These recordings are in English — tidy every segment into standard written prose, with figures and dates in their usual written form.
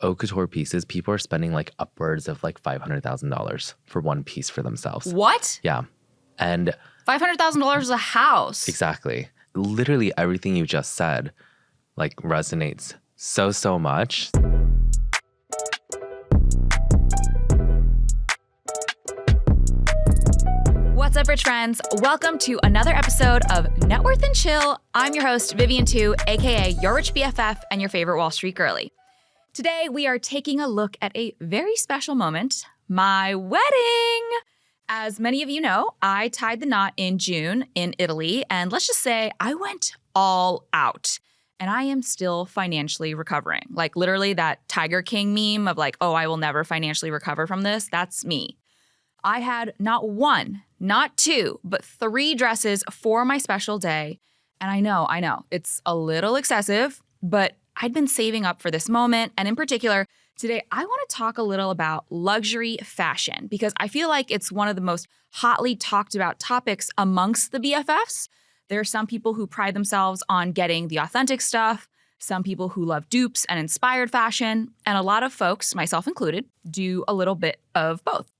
haute couture pieces, people are spending like upwards of like $500,000 for one piece for themselves. What? Yeah. And $500,000 is a house. exactly. Literally everything you just said like resonates so much. What's up, rich friends? Welcome to another episode of Networth and Chill. I'm your host, Vivian Tu, aka your rich BFF and your favorite Wall Street girly. Today, we are taking a look at a very special moment, my wedding. As many of you know, I tied the knot in June in Italy, and let's just say I went all out. And I am still financially recovering. Like literally that Tiger King meme of like, oh, I will never financially recover from this. That's me. I had not one, not two, but 3 dresses for my special day. And I know, it's a little excessive, but I'd been saving up for this moment. And in particular, today I want to talk a little about luxury fashion because I feel like it's one of the most hotly talked about topics amongst the BFFs. There are some people who pride themselves on getting the authentic stuff, some people who love dupes and inspired fashion, and a lot of folks, myself included, do a little bit of both.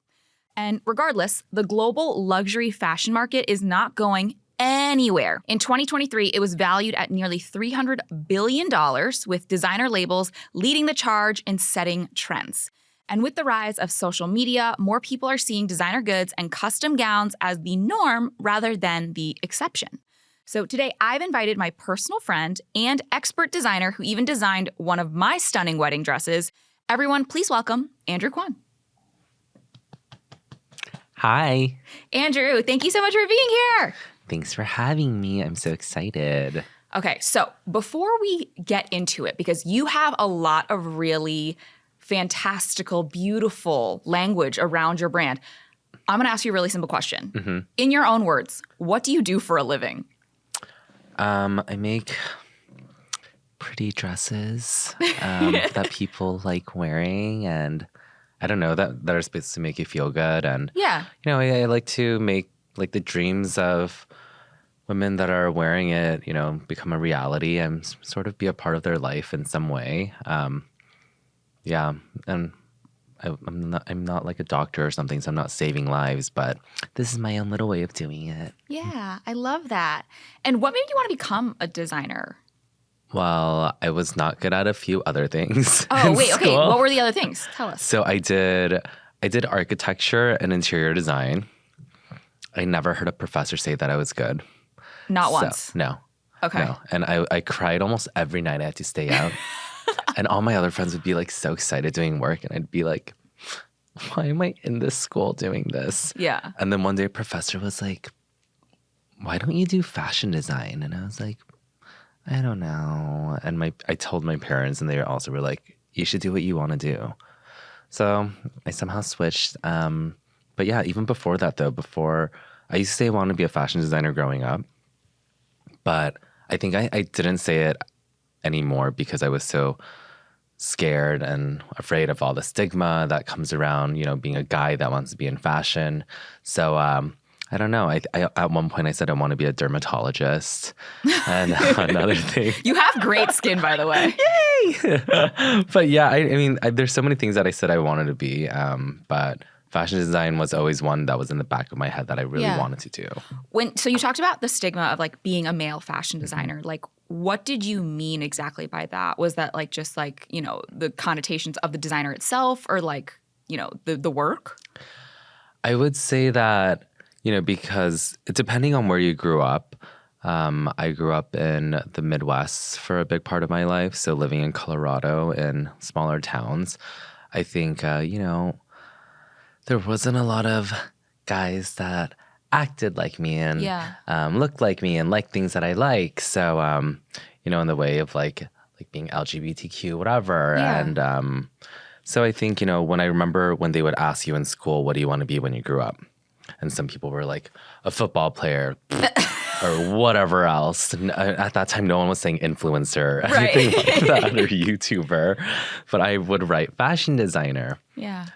And regardless, the global luxury fashion market is not going anywhere. In 2023, it was valued at nearly $300 billion, with designer labels leading the charge in setting trends. And with the rise of social media, more people are seeing designer goods and custom gowns as the norm rather than the exception. So today, I've invited my personal friend and expert designer who even designed one of my stunning wedding dresses. Everyone, please welcome Andrew Kwon. Hi. Andrew, thank you so much for being here. Thanks for having me. I'm so excited. Okay, so before we get into it, because you have a lot of really fantastical, beautiful language around your brand, I'm going to ask you a really simple question. Mm-hmm. In your own words, what do you do for a living? I make pretty dresses that people like wearing, and I don't know, that are supposed to make you feel good. And yeah, you know, I like to make like the dreams of women that are wearing it, you know, become a reality and sort of be a part of their life in some way. Yeah, and I'm not like a doctor or something, so I'm not saving lives, but this is my own little way of doing it. Yeah, I love that. And what made you want to become a designer? Well, I was not good at a few other things. Oh, wait, okay. What were the other things? Tell us. So I did architecture and interior design. I never heard a professor say that I was good. Not once? No. Okay. No. And I cried almost every night I had to stay out. And all my other friends would be like so excited doing work. And I'd be like, why am I in this school doing this? Yeah. And then one day a professor was like, why don't you do fashion design? And I was like, I don't know. And I told my parents, and they also were like, you should do what you want to do. So I somehow switched. But yeah, even before that though, I used to say I wanted to be a fashion designer growing up. But I think I didn't say it anymore because I was so scared and afraid of all the stigma that comes around, you know, being a guy that wants to be in fashion. So I don't know. I at one point I said I want to be a dermatologist. And another thing. You have great skin, by the way. Yay! But yeah, I mean, there's so many things that I said I wanted to be, but fashion design was always one that was in the back of my head that I really wanted to do. So you talked about the stigma of like being a male fashion designer. Like, what did you mean exactly by that? Was that like just like, you know, the connotations of the designer itself, or like, you know, the work? I would say that, you know, because depending on where you grew up, I grew up in the Midwest for a big part of my life. So living in Colorado in smaller towns, I think, you know, there wasn't a lot of guys that acted like me and looked like me and liked things that I like. So, you know, in the way of like being LGBTQ, whatever. Yeah. And so I think, you know, when I remember when they would ask you in school, what do you want to be when you grew up? And some people were like, a football player or whatever else. And at that time, no one was saying influencer or anything like that, or YouTuber. But I would write fashion designer. Yeah.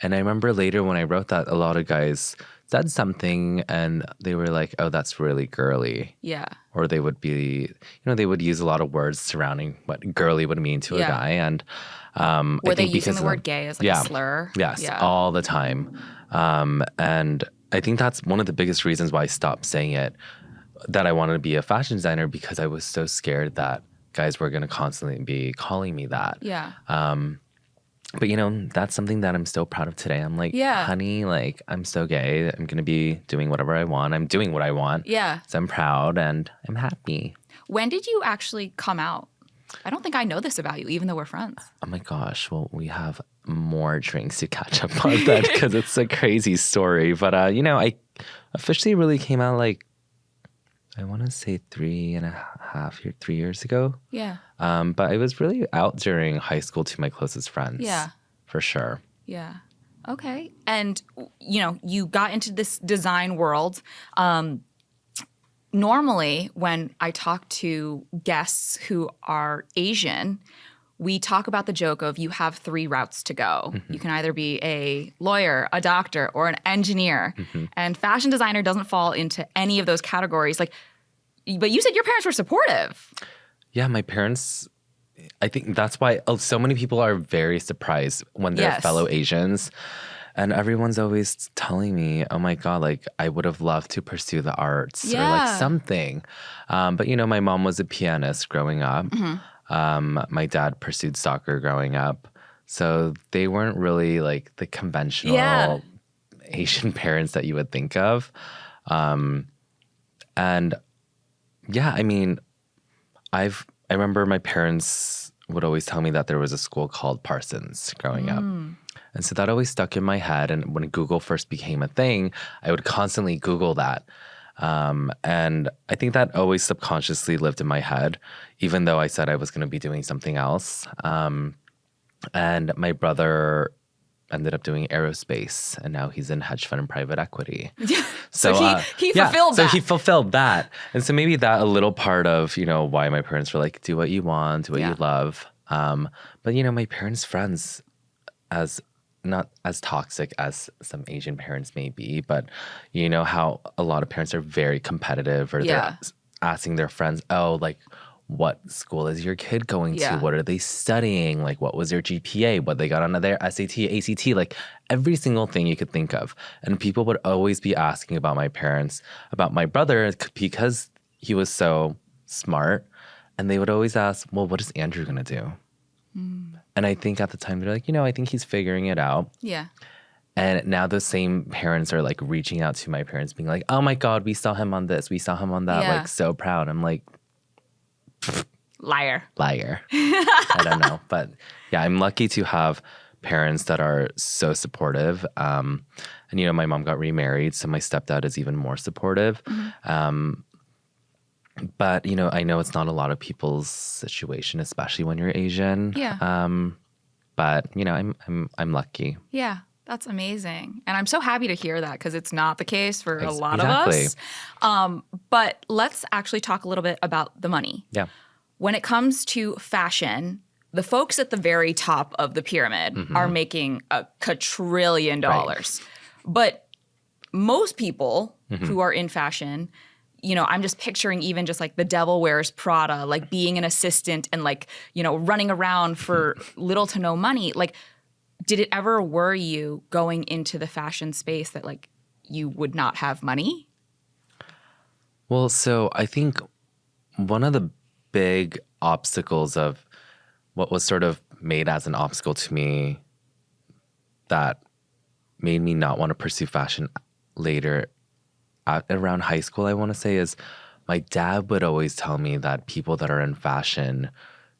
And I remember later when I wrote that, a lot of guys said something and they were like, oh, that's really girly. Yeah. Or they would be, you know, they would use a lot of words surrounding what girly would mean to a guy. And Were they using the word gay as like a slur? Yes, all the time. And I think that's one of the biggest reasons why I stopped saying it, that I wanted to be a fashion designer, because I was so scared that guys were going to constantly be calling me that. Yeah. But, you know, that's something that I'm still proud of today. I'm like, honey, like, I'm so gay. I'm going to be doing whatever I want. I'm doing what I want. Yeah. So I'm proud and I'm happy. When did you actually come out? I don't think I know this about you, even though we're friends. Oh my gosh. Well, we have more drinks to catch up on that because it's a crazy story. But, you know, I officially really came out like, I want to say 3 years ago. Yeah. But I was really out during high school to my closest friends. Yeah. For sure. Yeah. Okay. And, you know, you got into this design world. Normally, when I talk to guests who are Asian, we talk about the joke of you have 3 routes to go. Mm-hmm. You can either be a lawyer, a doctor, or an engineer. Mm-hmm. And fashion designer doesn't fall into any of those categories. Like, but you said your parents were supportive. Yeah, my parents, I think that's why so many people are very surprised when they're fellow Asians. And everyone's always telling me, oh my God, like I would have loved to pursue the arts or like something. But, you know, my mom was a pianist growing up. Mm-hmm. My dad pursued soccer growing up. So they weren't really like the conventional Asian parents that you would think of. And yeah, I mean, I remember my parents would always tell me that there was a school called Parsons growing up. And so that always stuck in my head. And when Google first became a thing, I would constantly Google that. And I think that always subconsciously lived in my head, even though I said I was going to be doing something else. And my brother ended up doing aerospace, and now he's in hedge fund and private equity. So he fulfilled that. So he fulfilled that. And so maybe that a little part of, you know, why my parents were like, do what you want, do what you love. But, you know, my parents' friends, as not as toxic as some Asian parents may be, but you know how a lot of parents are very competitive, or they're asking their friends, oh, like, what school is your kid going to? What are they studying? Like, what was their GPA? What they got on their SAT, ACT? Like, every single thing you could think of. And people would always be asking about my parents, about my brother, because he was so smart. And they would always ask, well, what is Andrew going to do? And I think at the time, they're like, you know, I think he's figuring it out. Yeah. And now those same parents are like reaching out to my parents being like, oh my God, we saw him on this. We saw him on that. Like, so proud. I'm like, liar. I don't know. But yeah, I'm lucky to have parents that are so supportive. And, you know, my mom got remarried, so my stepdad is even more supportive. Mm-hmm. But, you know, I know it's not a lot of people's situation, especially when you're Asian. Yeah. But, you know, I'm lucky. Yeah, that's amazing. And I'm so happy to hear that, because it's not the case for a lot of us. But let's actually talk a little bit about the money. Yeah. When it comes to fashion, the folks at the very top of the pyramid are making a quadrillion dollars. Right. But most people who are in fashion, you know, I'm just picturing even just like the Devil Wears Prada, like being an assistant and like, you know, running around for little to no money. Like, did it ever worry you going into the fashion space that like you would not have money? Well, so I think one of the big obstacles of what was sort of made as an obstacle to me that made me not want to pursue fashion later around high school, I want to say, is my dad would always tell me that people that are in fashion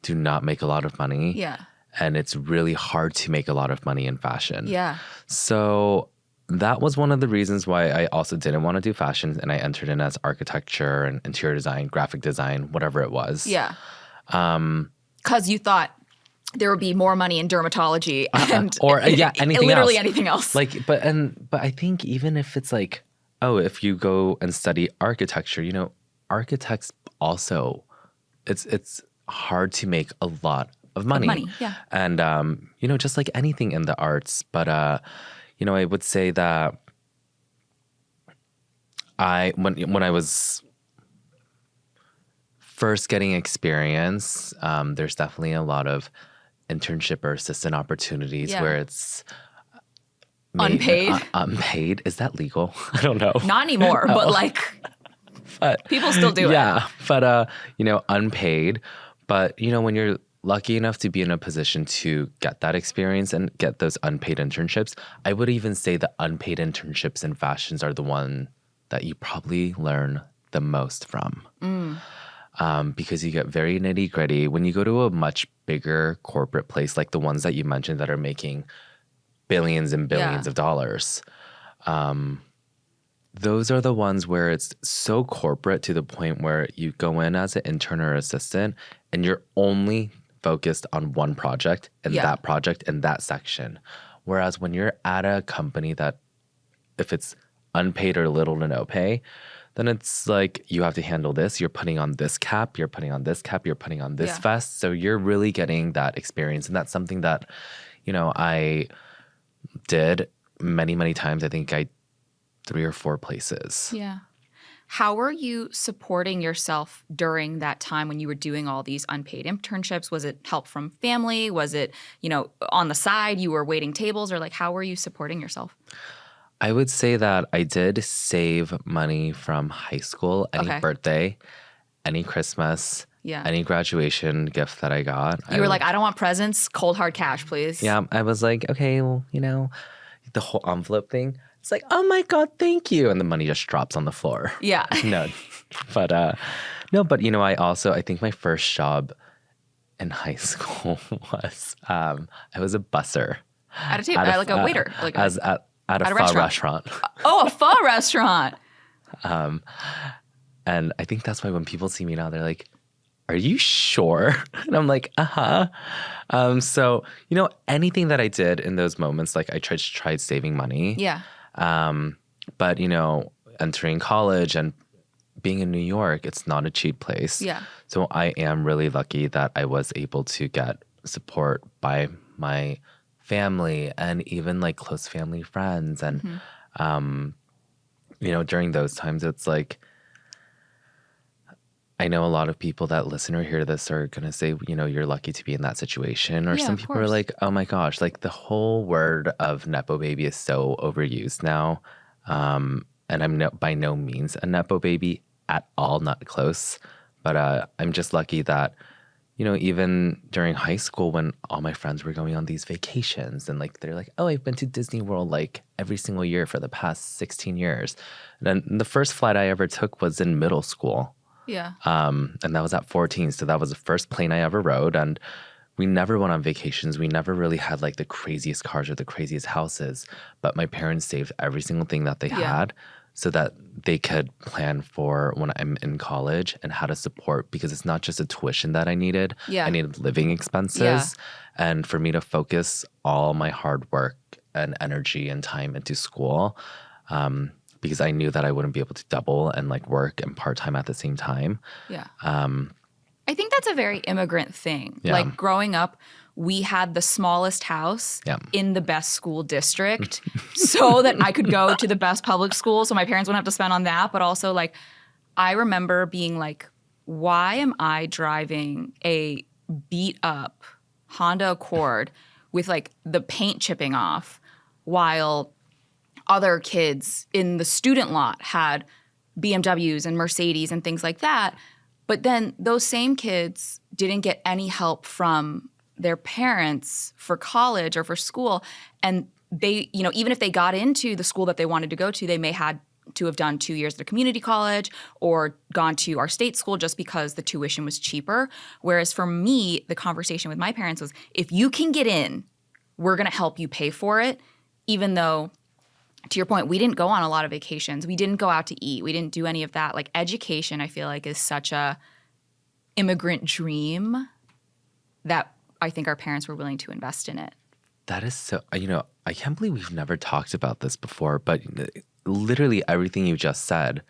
do not make a lot of money. Yeah. And it's really hard to make a lot of money in fashion. Yeah. So that was one of the reasons why I also didn't want to do fashion, and I entered in as architecture and interior design, graphic design, whatever it was. Yeah. Because you thought there would be more money in dermatology and or anything literally else. Anything else. Like, but I think even if it's like, oh, if you go and study architecture, you know, architects also, it's hard to make a lot of money. Yeah. And, you know, just like anything in the arts. But, you know, I would say that when I was first getting experience, there's definitely a lot of internship or assistant opportunities where it's unpaid. Unpaid. Is that legal? I don't know. Not anymore, but like people still do it. Yeah, but unpaid. But when you're lucky enough to be in a position to get that experience and get those unpaid internships, I would even say the unpaid internships in fashions are the one that you probably learn the most from. Because you get very nitty gritty. When you go to a much bigger corporate place, like the ones that you mentioned that are making billions and billions of dollars, those are the ones where it's so corporate to the point where you go in as an intern or assistant and you're only focused on one project and that project and that section. Whereas when you're at a company that, if it's unpaid or little to no pay, then it's like you have to handle this. You're putting on this cap, you're putting on this cap, you're putting on this vest. So you're really getting that experience. And that's something that, I did many, many times. I think 3 or 4 places. Yeah. How were you supporting yourself during that time when you were doing all these unpaid internships? Was it help from family? Was it, on the side you were waiting tables, or like how were you supporting yourself? I would say that I did save money from high school, any birthday, any Christmas, any graduation gift that I got. You were like, I don't want presents, cold hard cash, please. Yeah, I was like, okay, well, the whole envelope thing. It's like, oh my God, thank you. And the money just drops on the floor. Yeah. No, but I think my first job in high school was, I was a busser. At a table, like a waiter. Like at a pho restaurant. Oh, a pho restaurant. And I think that's why when people see me now, they're like, are you sure? And I'm like, uh-huh. So, anything that I did in those moments, like I tried saving money. Yeah. But, entering college and being in New York, it's not a cheap place. Yeah. So I am really lucky that I was able to get support by my family and even like close family friends. And, during those times, it's like, I know a lot of people that listen or hear this are going to say, you're lucky to be in that situation. Or some people are like, oh my gosh, like the whole word of Nepo baby is so overused now. And I'm by no means a Nepo baby at all, not close. But I'm just lucky that, even during high school when all my friends were going on these vacations and like, they're like, oh, I've been to Disney World like every single year for the past 16 years. And then the first flight I ever took was in middle school. Yeah. And that was at 14. So that was the first plane I ever rode. And we never went on vacations. We never really had like the craziest cars or the craziest houses. But my parents saved every single thing that they had so that they could plan for when I'm in college and how to support, because it's not just a tuition that I needed. Yeah. I needed living expenses. And for me to focus all my hard work and energy and time into school, because I knew that I wouldn't be able to double and like work and part-time at the same time. Yeah. I think that's a very immigrant thing. Yeah. Like growing up, we had the smallest house in the best school district so that I could go to the best public school so my parents wouldn't have to spend on that. But also like, I remember being like, why am I driving a beat up Honda Accord with like the paint chipping off while other kids in the student lot had BMWs and Mercedes and things like that. But then those same kids didn't get any help from their parents for college or for school. And they, even if they got into the school that they wanted to go to, they may had to have done 2 years at a community college or gone to our state school just because the tuition was cheaper. Whereas for me, the conversation with my parents was, if you can get in, we're going to help you pay for it, even though, to your point, we didn't go on a lot of vacations. We didn't go out to eat. We didn't do any of that. Like education, I feel like, is such a immigrant dream that I think our parents were willing to invest in it. That is so, I can't believe we've never talked about this before, but literally everything you just said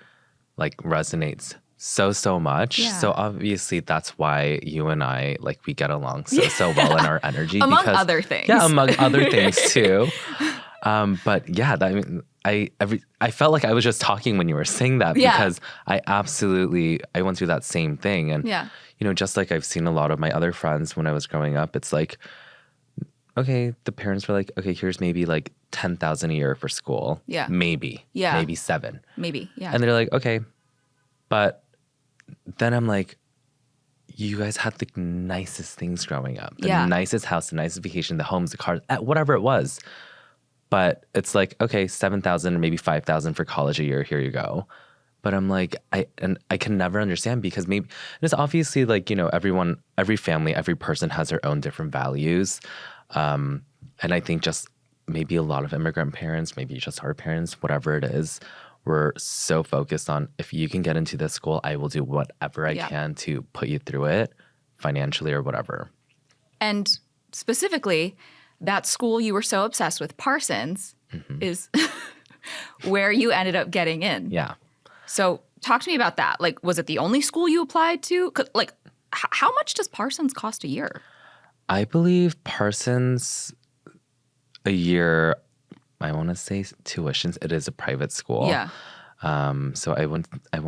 like resonates so much. Yeah. So obviously that's why you and I, like, we get along so well in our energy. Among other things. Yeah, among other things too. But yeah, I felt like I was just talking when you were saying that because I went through that same thing. And, just like I've seen a lot of my other friends when I was growing up, it's like, okay, the parents were like, okay, here's maybe like $10,000 a year for school. Yeah. Maybe. Yeah. Maybe 7. Maybe. Yeah. And they're like, okay. But then I'm like, you guys had the nicest things growing up. The nicest house, the nicest vacation, the homes, the cars, whatever it was. But it's like, okay, 7,000 or maybe 5,000 for college a year. Here you go. But I'm like, I can never understand because maybe it's obviously like, every family, every person has their own different values. And I think just maybe a lot of immigrant parents, maybe just our parents, whatever it is, we're so focused on if you can get into this school, I will do whatever I can to put you through it financially or whatever. And specifically, that school you were so obsessed with, Parsons, is where you ended up getting in. Yeah. So talk to me about that. Like, was it the only school you applied to? Like, how much does Parsons cost a year? I believe Parsons a year, I want to say tuitions. It is a private school. Yeah. So I want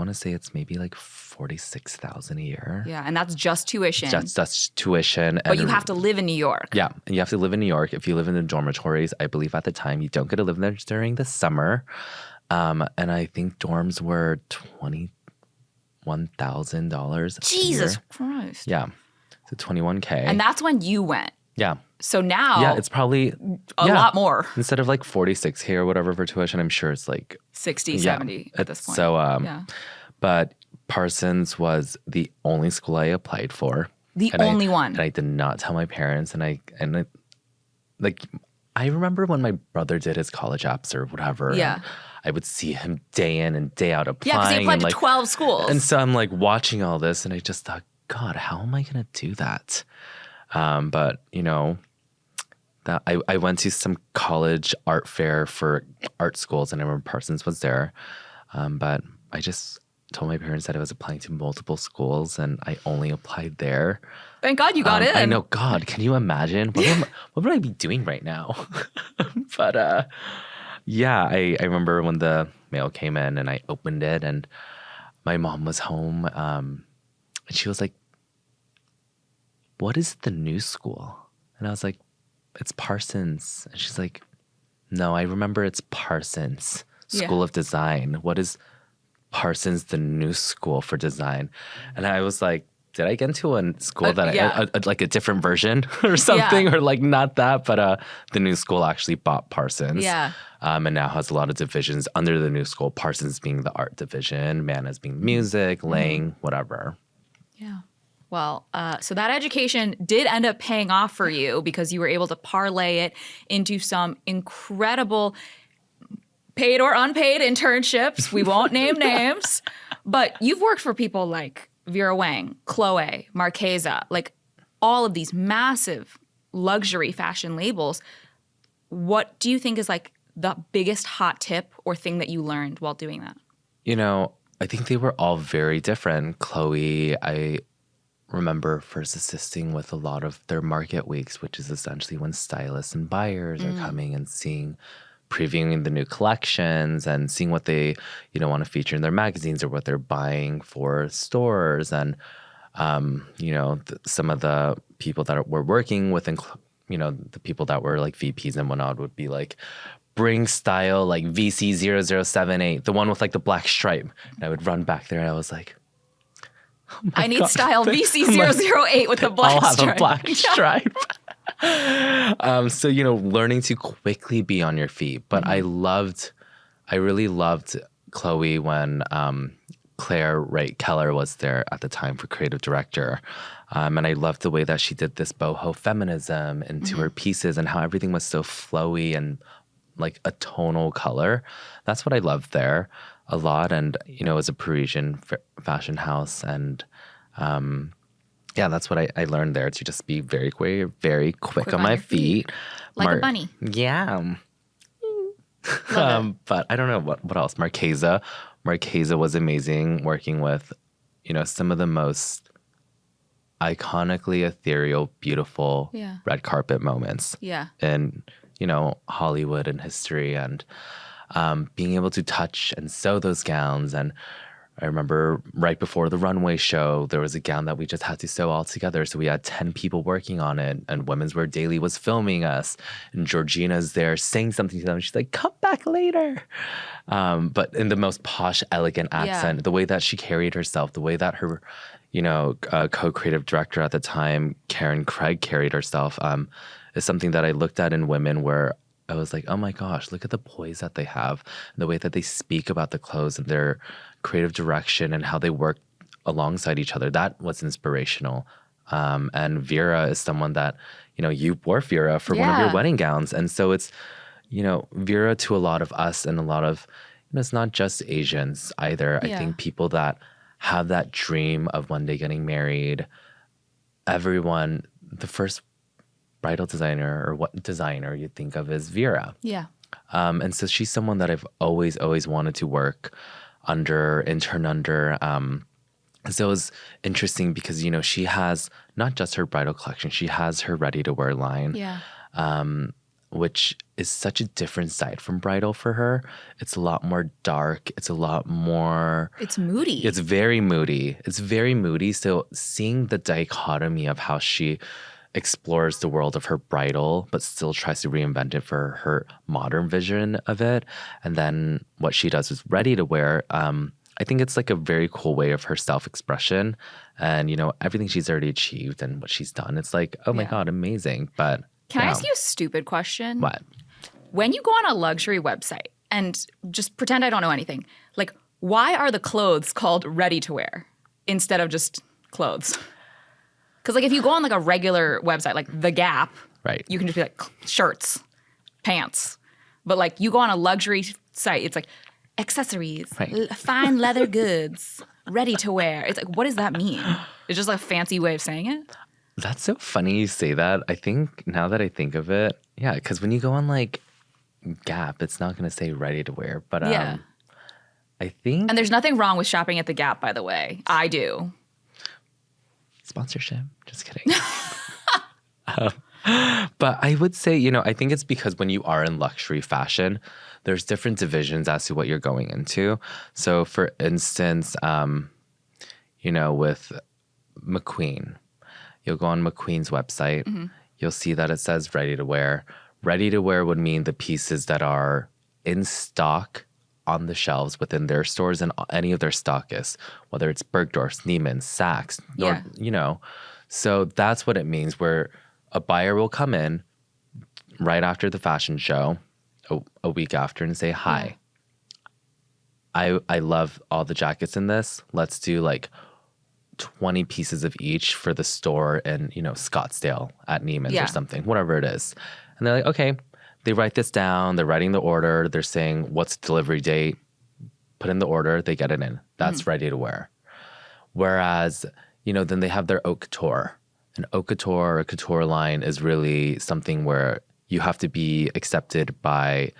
to say it's maybe like 46,000 a year. Yeah, and that's just tuition. That's tuition. But you have to live in New York. Yeah, and you have to live in New York. If you live in the dormitories, I believe at the time you don't get to live there during the summer. And I think dorms were $21,000. Jesus Christ. Yeah, so $21K. And that's when you went. Yeah. So now, yeah, it's probably a lot more. Instead of like $46K or whatever for tuition, I'm sure it's like 60, 70 at this point. So, but Parsons was the only school I applied for. The only one. And I did not tell my parents. And I remember when my brother did his college apps or whatever. Yeah. I would see him day in and day out applying. Yeah, because he applied to 12 schools. And so I'm like watching all this and I just thought, God, how am I going to do that? But, that I went to some college art fair for art schools and I remember Parsons was there. But I just told my parents that I was applying to multiple schools and I only applied there. Thank God you got in. I know. God, can you imagine? What would I be doing right now? But I remember when the mail came in and I opened it and my mom was home and she was like, what is the new school? And I was like, it's Parsons. And she's like, no, I remember it's Parsons School of Design. What is Parsons, the new school for design? And I was like, did I get into a school that like a different version or something? Or like not that, but the new school actually bought Parsons. Yeah. And now has a lot of divisions under the new school, Parsons being the art division, Manna's being music, Lang, whatever. Yeah. Well, so that education did end up paying off for you because you were able to parlay it into some incredible paid or unpaid internships. We won't name names, but you've worked for people like Vera Wang, Chloe, Marchesa, like all of these massive luxury fashion labels. What do you think is like the biggest hot tip or thing that you learned while doing that? I think they were all very different. Chloe, I remember first assisting with a lot of their market weeks, which is essentially when stylists and buyers are coming and previewing the new collections and seeing what they, want to feature in their magazines or what they're buying for stores. And, some of the people that we're working with, and, the people that were like VPs and whatnot would be like, bring style like VC0078, the one with like the black stripe. And I would run back there and I was like, oh I need style VC008 with the black stripe. I'll have a black stripe. So, learning to quickly be on your feet. But I really loved Chloe when Claire Wright Keller was there at the time for creative director. And I loved the way that she did this boho feminism into her pieces and how everything was so flowy and like a tonal color. That's what I loved there a lot. And, it was a Parisian fashion house. And that's what I learned there, to just be very quick on my feet. Like a bunny. Yeah. But I don't know what else. Marchesa was amazing, working with, some of the most iconically ethereal, beautiful red carpet moments. Yeah. In, Hollywood and history, and being able to touch and sew those gowns and I remember right before the runway show, there was a gown that we just had to sew all together. So we had 10 people working on it, and Women's Wear Daily was filming us. And Georgina's there saying something to them. She's like, come back later. But in the most posh, elegant accent, the way that she carried herself, the way that her, co-creative director at the time, Karen Craig, carried herself is something that I looked at in women where I was like, oh my gosh, look at the poise that they have, and the way that they speak about the clothes and their creative direction and how they work alongside each other. That was inspirational. And Vera is someone that, you wore Vera for one of your wedding gowns. And so it's, Vera to a lot of us and a lot of, it's not just Asians either. I think people that have that dream of one day getting married, everyone, the first bridal designer or what designer you think of is Vera. Yeah. And so she's someone that I've always wanted to work under, intern under. So it was interesting because, she has not just her bridal collection, she has her ready-to-wear line, which is such a different side from bridal for her. It's a lot more dark. It's a lot more... It's moody. It's very moody. It's very moody. So seeing the dichotomy of how she explores the world of her bridal, but still tries to reinvent it for her modern vision of it. And then what she does is ready to wear. I think it's like a very cool way of her self-expression. And, everything she's already achieved and what she's done, it's like, oh my God, amazing. But can I ask you a stupid question? What? When you go on a luxury website and just pretend I don't know anything, like, why are the clothes called ready to wear instead of just clothes? Because, like, if you go on, like, a regular website, like The Gap, right, you can just be like, shirts, pants. But, like, you go on a luxury site, it's like, accessories, fine leather goods, ready to wear. It's like, what does that mean? It's just like a fancy way of saying it? That's so funny you say that. I think now that I think of it, because when you go on, like, Gap, it's not going to say ready to wear. But I think... And there's nothing wrong with shopping at The Gap, by the way. I do. Sponsorship. Just kidding. But I would say, I think it's because when you are in luxury fashion, there's different divisions as to what you're going into. So for instance, with McQueen, you'll go on McQueen's website. You'll see that it says ready to wear. Ready to wear would mean the pieces that are in stock on the shelves within their stores and any of their stockists, whether it's Bergdorf's, Neiman's, Saks, So that's what it means, where a buyer will come in right after the fashion show, a week after, and say, hi, I love all the jackets in this. Let's do like 20 pieces of each for the store in, Scottsdale at Neiman's or something, whatever it is. And they're like, okay. They write this down. They're writing the order. They're saying, what's the delivery date? Put in the order. They get it in. That's ready to wear. Whereas, then they have their haute couture. An haute couture or a couture line is really something where you have to be accepted by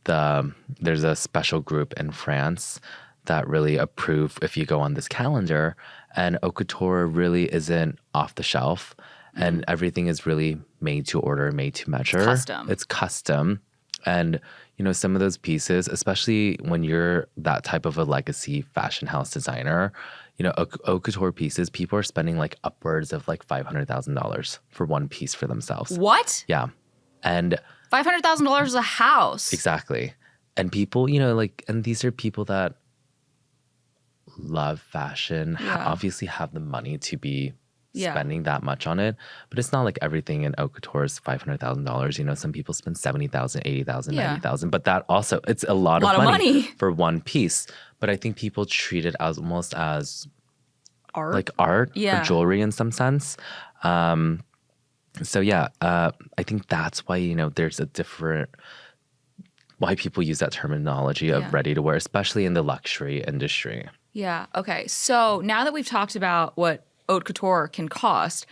there's a special group in France that really approve if you go on this calendar. And haute couture really isn't off the shelf. And everything is really made to order, made to measure. It's custom. And, some of those pieces, especially when you're that type of a legacy fashion house designer, haute couture pieces, people are spending like upwards of like $500,000 for one piece for themselves. What? Yeah. And $500,000 is a house. Exactly. And people, and these are people that love fashion, obviously have the money to be spending that much on it. But it's not like everything in haute couture is $500,000. Some people spend $70,000, $80,000, $90,000. But that also, it's a lot of money for one piece. But I think people treat it as almost as art, like art or jewelry in some sense. I think that's why, there's a different, why people use that terminology of ready to wear, especially in the luxury industry. Yeah. Okay. So now that we've talked about what haute couture can cost,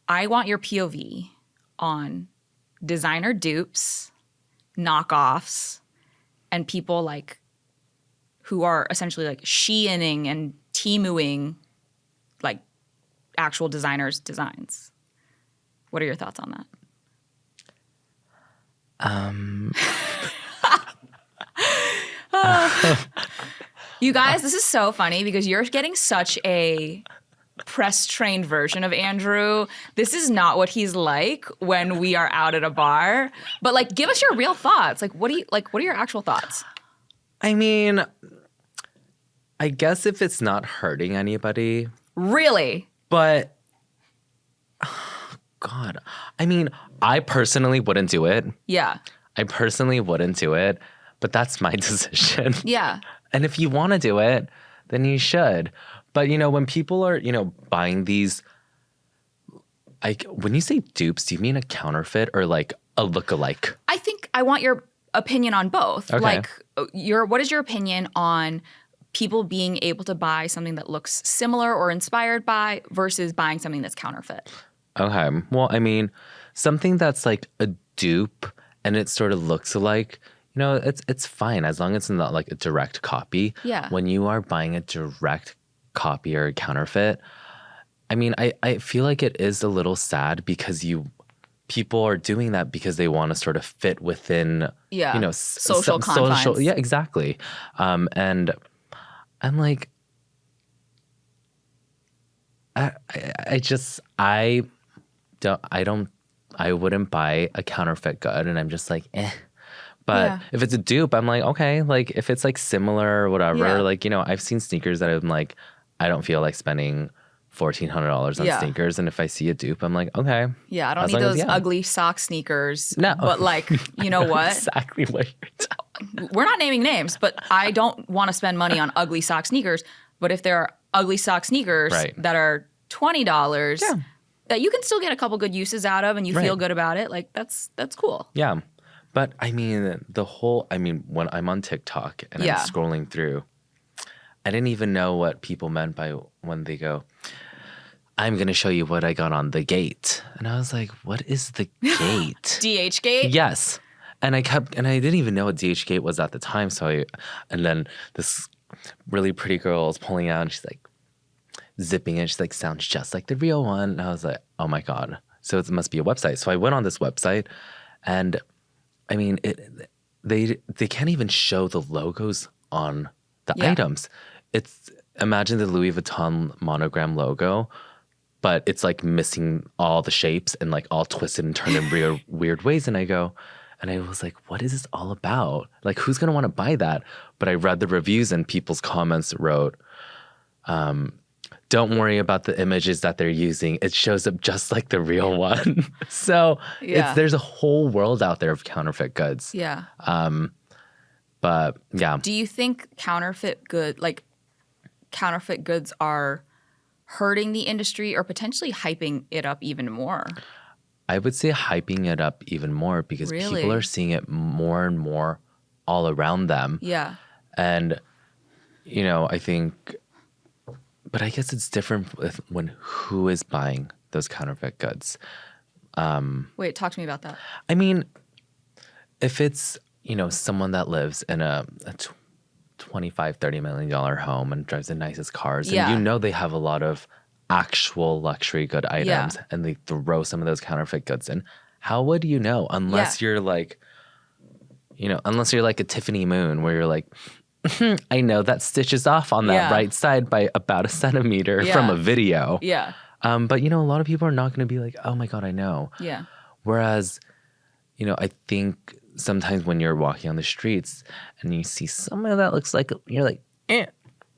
I want your POV on designer dupes, knockoffs, and people like who are essentially like Shein-ing and Temu-ing like actual designers' designs. What are your thoughts on that? You guys, this is so funny because you're getting such a press-trained version of Andrew. This is not what he's like when we are out at a bar. But like, give us your real thoughts. Like, what are your actual thoughts? I mean, I guess if it's not hurting anybody. Really? But, God, I mean, I personally wouldn't do it. Yeah. I personally wouldn't do it, but that's my decision. Yeah. And if you want to do it, then you should. But, you know, when people are, you know, buying these, like, when you say dupes, do you mean a counterfeit or like a lookalike? I think I want your opinion on both. Okay. Like, what is your opinion on people being able to buy something that looks similar or inspired by versus buying something that's counterfeit? Okay. Well, I mean, something that's like a dupe and it sort of looks alike, you know, it's fine as long as it's not like a direct copy. Yeah. When you are buying a direct copy or a counterfeit, I mean, I feel like it is a little sad because people are doing that because they want to sort of fit within, you know, social confines. Yeah, exactly. And I'm like, I wouldn't buy a counterfeit good, and I'm just like, eh. But if it's a dupe, I'm like, okay, like if it's like similar or whatever, like, you know, I've seen sneakers that I'm like, I don't feel like spending $1,400 on sneakers. And if I see a dupe, I'm like, okay. Yeah, I don't need those ugly sock sneakers. No. But like, you know what? Exactly what you're talking. We're not naming names, but I don't want to spend money on ugly sock sneakers. But if there are ugly sock sneakers that are $20, that you can still get a couple good uses out of and you feel good about it, like that's cool. Yeah. But I mean, when I'm on TikTok and I'm scrolling through, I didn't even know what people meant by when they go, I'm going to show you what I got on the gate. And I was like, what is the gate? DH gate? Yes. And I didn't even know what DH gate was at the time. And then this really pretty girl is pulling out and she's like zipping it. She's like, sounds just like the real one. And I was like, oh my God. So it must be a website. So I went on this website and I mean, they can't even show the logos on the items. Imagine the Louis Vuitton monogram logo, but it's like missing all the shapes and like all twisted and turned in weird ways. And I was like, what is this all about? Like, who's going to want to buy that? But I read the reviews and people's comments wrote, don't worry about the images that they're using. It shows up just like the real one. So there's a whole world out there of counterfeit goods. Yeah. But yeah. Do you think counterfeit goods are hurting the industry or potentially hyping it up even more? I would say hyping it up even more because people are seeing it more and more all around them. Yeah. And, you know, I think... But I guess it's different when who is buying those counterfeit goods. Wait, talk to me about that. I mean, if it's, you know, someone that lives in a $25, $30 million home and drives the nicest cars, and you know they have a lot of actual luxury good items, and they throw some of those counterfeit goods in, how would you know? Unless you're like, you know, unless you're like a Tiffany Moon where you're like, I know that stitches off on that right side by about a centimeter from a video. Yeah. But, you know, a lot of people are not going to be like, oh, my God, I know. Yeah. Whereas, you know, I think sometimes when you're walking on the streets and you see someone that looks like, you're like,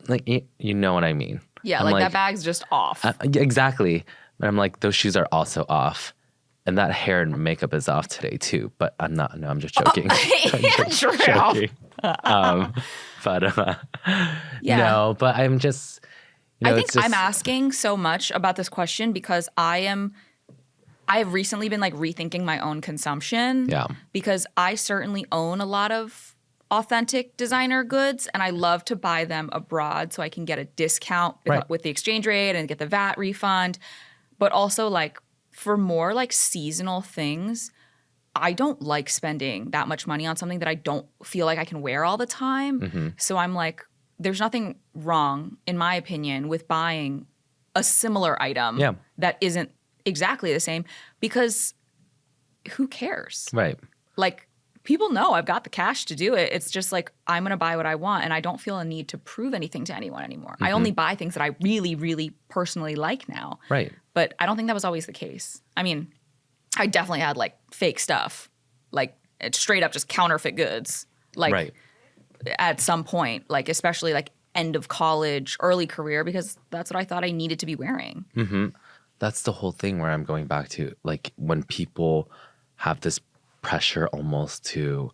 like, you know what I mean? Yeah, like that bag's just off. Exactly. But I'm like, those shoes are also off. And that hair and makeup is off today, too. But I'm not. No, I'm just joking. I'm just joking. No, but I'm just, you know, I think I'm asking so much about this question because I have recently been like rethinking my own consumption. Yeah. Because I certainly own a lot of authentic designer goods and I love to buy them abroad so I can get a discount with the exchange rate and get the VAT refund. But also like for more like seasonal things, I don't like spending that much money on something that I don't feel like I can wear all the time. Mm-hmm. So I'm like, there's nothing wrong, in my opinion, with buying a similar item that isn't exactly the same because who cares? Right. Like people know I've got the cash to do it. It's just like, I'm going to buy what I want, and I don't feel a need to prove anything to anyone anymore. I only buy things that I really, really personally like now. Right. But I don't think that was always the case. I mean, I definitely had like fake stuff, like it's straight up just counterfeit goods. Like at some point, like especially like end of college, early career, because that's what I thought I needed to be wearing. That's the whole thing where I'm going back to, like, when people have this pressure almost to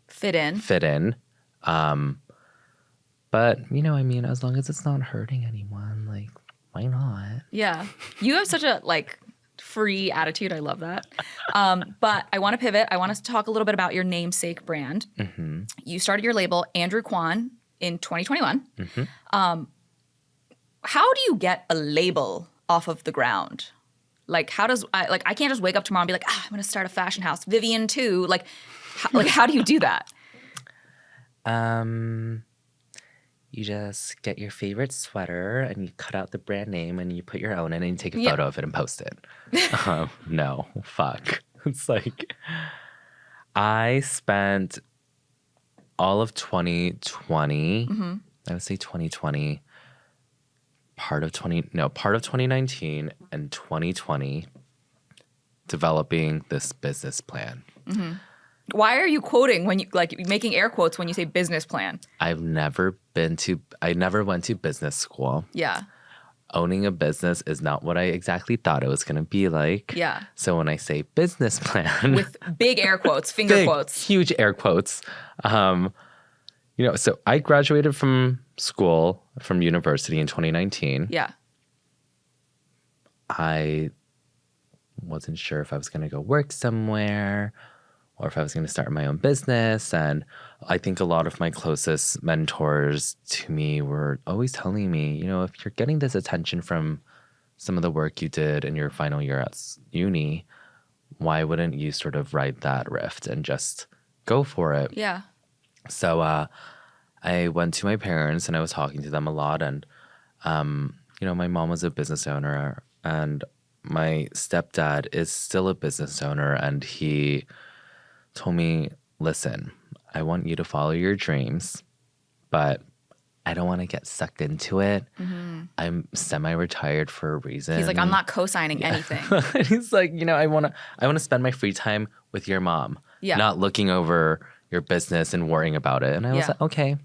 fit in. But, you know, I mean, as long as it's not hurting anyone, like, why not? Yeah. You have such a, like, free attitude. I love that. But I want to pivot. I want us to talk a little bit about your namesake brand. You started your label, Andrew Kwon, in 2021. How do you get a label off of the ground? Like, how does I can't just wake up tomorrow and be like, I'm going to start a fashion house, Vivian too. Like, how do you do that? You just get your favorite sweater and you cut out the brand name and you put your own in and you take a photo of it and post it. No, fuck. It's like, I spent all of 2020, I would say 2020, part of 2019 and 2020 developing this business plan. Why are you quoting when you like making air quotes when you say business plan? I never went to business school. Yeah. Owning a business is not what I exactly thought it was going to be like. Yeah. So when I say business plan with big air quotes, finger quotes, huge air quotes, you know, so I graduated from university in 2019. Yeah. I wasn't sure if I was going to go work somewhere or if I was going to start my own business. And I think a lot of my closest mentors to me were always telling me, you know, if you're getting this attention from some of the work you did in your final year at uni, why wouldn't you sort of ride that rift and just go for it? Yeah. So I went to my parents and I was talking to them a lot. And, you know, my mom was a business owner and my stepdad is still a business owner. And he told me, listen, I want you to follow your dreams, but I don't want to get sucked into it. I'm semi-retired for a reason. He's like, I'm not co-signing anything. And he's like, you know, I want to spend my free time with your mom, not looking over your business and worrying about it. And I was like, okay.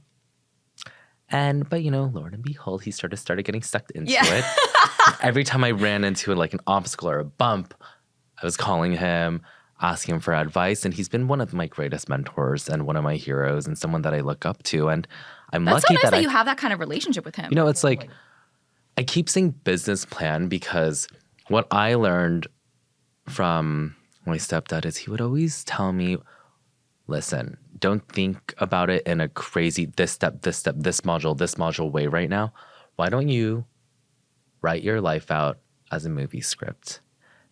But, you know, Lord and behold, he started getting sucked into it. Every time I ran into like an obstacle or a bump, I was calling him, asking him for advice. And he's been one of my greatest mentors and one of my heroes and someone that I look up to. And I'm That's lucky so nice that you have that kind of relationship with him. You know, it's like, I keep saying business plan because what I learned from my stepdad is he would always tell me, listen, don't think about it in a crazy this module way right now. Why don't you write your life out as a movie script?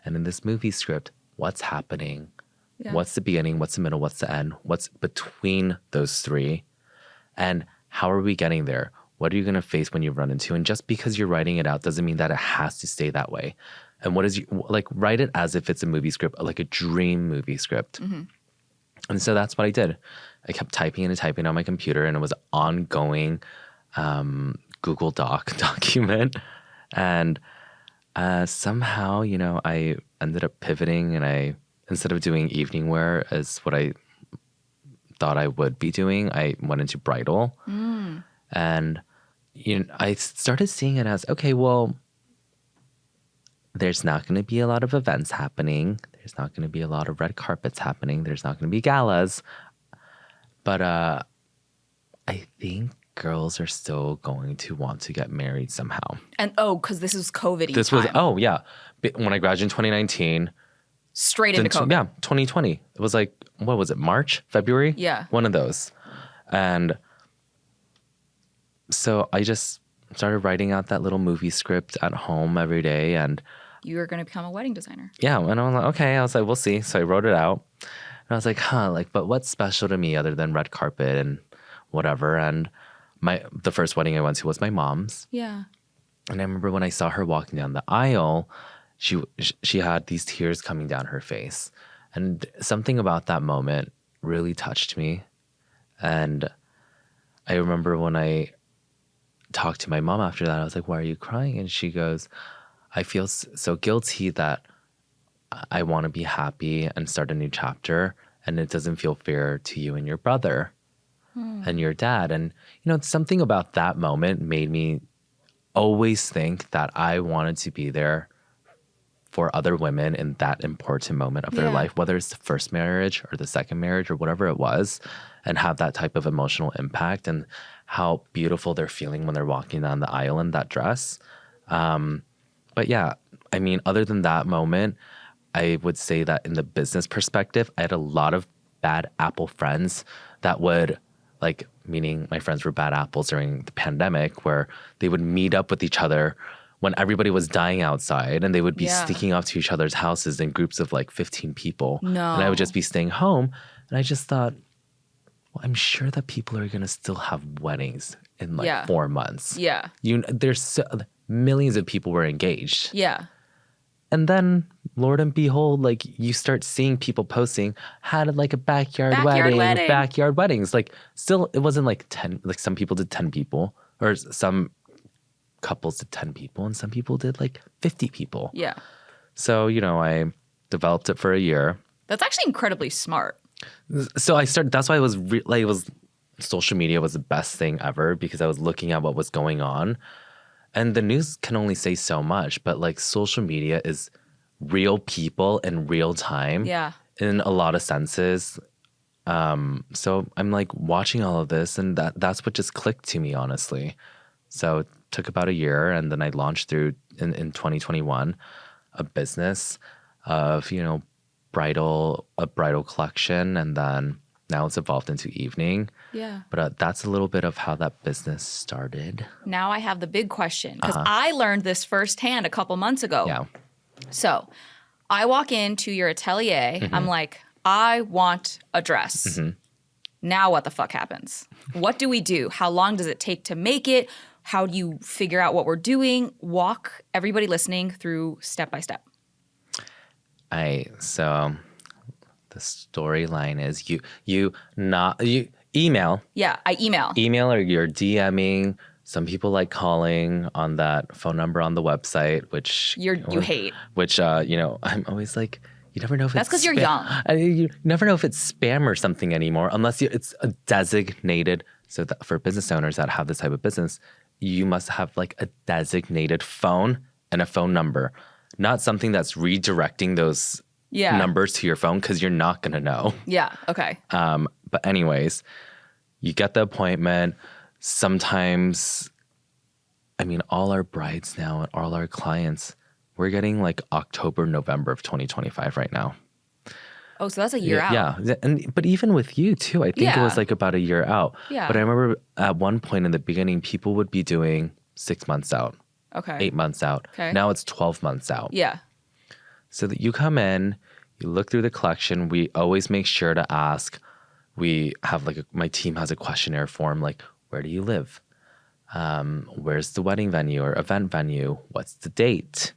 And in this movie script, what's happening? What's the beginning? What's the middle? What's the end? What's between those three? And how are we getting there? What are you going to face when you run into? And just because you're writing it out doesn't mean that it has to stay that way. And write it as if it's a movie script, like a dream movie script. And so that's what I did. I kept typing and typing on my computer, and it was an ongoing Google Doc document. And somehow, you know, I ended up pivoting, and instead of doing evening wear as what I thought I would be doing, I went into bridal. And, you know, I started seeing it as, okay, well, there's not going to be a lot of events happening. There's not going to be a lot of red carpets happening. There's not going to be galas. But I think girls are still going to want to get married somehow. And because this is COVID-y This time. was, when I graduated in 2019. Straight into COVID. Yeah, 2020. It was like, what was it, March, February? Yeah. One of those. And so I just started writing out that little movie script at home every day. And you were going to become a wedding designer. Yeah. And I was like, okay. I was like, we'll see. So I wrote it out. And I was like, but what's special to me other than red carpet and whatever? And the first wedding I went to was my mom's. Yeah. And I remember when I saw her walking down the aisle, she had these tears coming down her face. And something about that moment really touched me. And I remember when I talked to my mom after that, I was like, why are you crying? And she goes, I feel so guilty that I want to be happy and start a new chapter, and it doesn't feel fair to you and your brother and your dad. And, something about that moment made me always think that I wanted to be there for other women in that important moment of their life, whether it's the first marriage or the second marriage or whatever it was, and have that type of emotional impact and how beautiful they're feeling when they're walking down the aisle in that dress. But yeah, I mean, other than that moment, I would say that in the business perspective, I had a lot of bad apple friends that would, meaning my friends were bad apples during the pandemic, where they would meet up with each other when everybody was dying outside, and they would be sneaking off to each other's houses in groups of 15 people. No. And I would just be staying home. And I just thought, well, I'm sure that people are going to still have weddings in 4 months. Yeah. There's millions of people were engaged. Yeah. And then, Lord and behold, you start seeing people posting, had a backyard wedding. Backyard weddings. Still, it wasn't 10, some people did 10 people, or some couples did 10 people, and some people did 50 people. Yeah. So, I developed it for a year. That's actually incredibly smart. So I started, that's why it was social media was the best thing ever, because I was looking at what was going on. And the news can only say so much, but social media is real people in real time. Yeah. In a lot of senses. So I'm watching all of this, and that's what just clicked to me, honestly. So it took about a year, and then I launched in 2021 a business of, a bridal collection, and then now it's evolved into evening. Yeah. But that's a little bit of how that business started. Now I have the big question, because I learned this firsthand a couple months ago. Yeah. So I walk into your atelier. I'm like, I want a dress. Now what the fuck happens? What do we do? How long does it take to make it? How do you figure out what we're doing? Walk everybody listening through step by step. So the storyline is you email. Yeah, I email. Email, or you're DMing. Some people like calling on that phone number on the website, which you hate. Which I'm always like, you never know if that's because you're young. You never know if it's spam or something anymore, unless it's a designated. So that for business owners that have this type of business, you must have a designated phone and a phone number, not something that's redirecting those numbers to your phone, because you're not going to know. Yeah. Okay. But anyways, you get the appointment. Sometimes, I mean, all our brides now and all our clients, we're getting October, November of 2025 right now. Oh, so that's a year out. Yeah. But even with you too, I think it was about a year out. Yeah. But I remember at one point in the beginning, people would be doing 6 months out. Okay. 8 months out. Okay. Now it's 12 months out. Yeah. So that you come in, you look through the collection. We always make sure to ask. We have my team has a questionnaire form, where do you live? Where's the wedding venue or event venue? What's the date?